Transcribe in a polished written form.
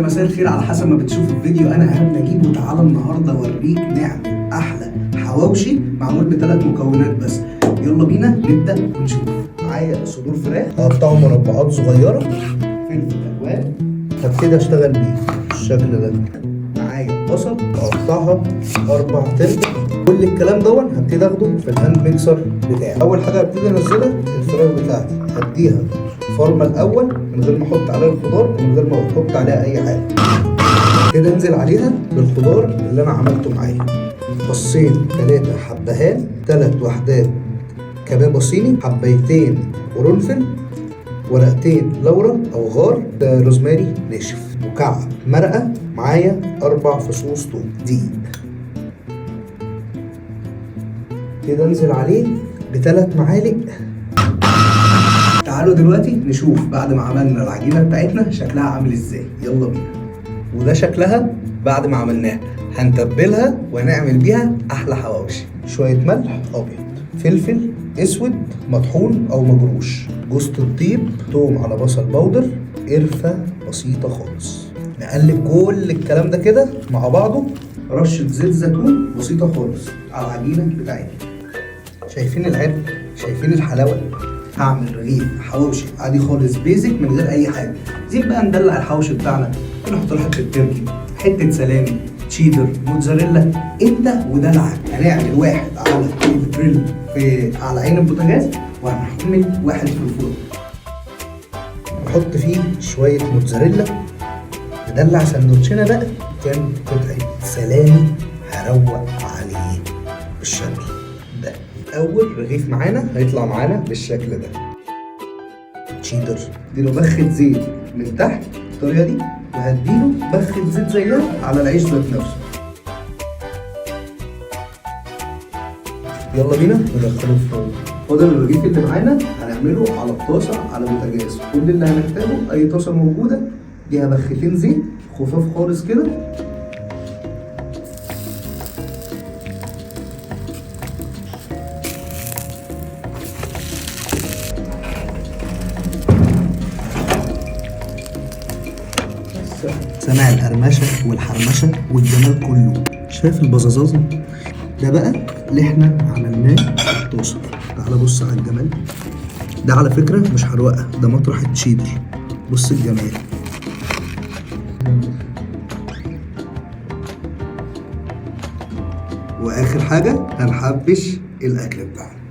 مساء الخير على حسب ما بتشوف الفيديو. انا ايهاب نجيب وتعالى النهارده اوريك نعمل احلى حواوشي معمول ب3 مكونات بس. يلا بينا نبدا ونشوف. معايا صدور فراخ هقطعه مربعات صغيره، فلفل الوان هبتدي اشتغل بيه بالشكل ده. معايا بصل هقطعها 4 تربع. كل الكلام دون هبتدي اخده في الهاند ميكسر بتاعي. اول حاجه هبتدي انزلها الفراخ بتاعتي، هديها فرمه الاول من غير ما احط عليها الخضار ومن غير ما احط عليها اي حاجه. كده انزل عليها بالخضار اللي انا عملته معايا، فصين 3 حبهان، 3 وحدات كباب صيني، حبيتين قرنفل، ورقتين لورا او غار، روزماري ناشف، وكعب مرقه. معايا 4 فصوص توم، دقيق. كده انزل عليه ب3 معالق. تعالوا دلوقتي نشوف بعد ما عملنا العجينه بتاعتنا شكلها عامل ازاي. يلا بينا. وده شكلها بعد ما عملناها. هنتبلها ونعمل بيها احلى حواوشي. شويه ملح ابيض، فلفل اسود مطحون او مجروش، جوز الطيب، توم على بصل بودر، قرفه بسيطه خالص. نقلب كل الكلام ده كده مع بعضه، رشه زيت زيتون بسيطه خالص على العجينه بتاعتنا. شايفين العرق؟ شايفين الحلاوه؟ هعمل رغيف حواوشي عادي خالص بيزك من غير اي حاجه. عايزين بقى ندلع الحواوشي بتاعنا، نحط له حته تركي، حته سلامي، تشيدر، موتزاريلا، انت ودلعك. هنعمل واحد على الجريل على عين البوتاجاز، وهنعمل واحد في الفرن. نحط فيه شويه موتزاريلا، ندلع سندوتشنا ده كام قطعه سلامي هروق عليه بالشكل ده. اول رغيف معانا هيطلع معانا بالشكل ده. تشيدر اديله بخه زيت من تحت بالطريقه دي، وهديله بخه زيت زيها على العيش ذات نفسه. يلا بينا ندخله الفرن. فاضل الرغيف اللي معانا هنعمله على الطاسه على البوتاجاز. كل اللي هنحتاجه اي طاسه موجوده، فيها بختين زيت خفاف خالص كده. سمع القرمشه والحرمشه والجمال كله. شايف البزازازه ده بقى اللي احنا عملناه في الطاسه. تعالى بص على الجمال ده. على فكره مش حروقه، ده مطرح التشيدر. بص الجمال. واخر حاجه هنحبش الاكل بتاعنا.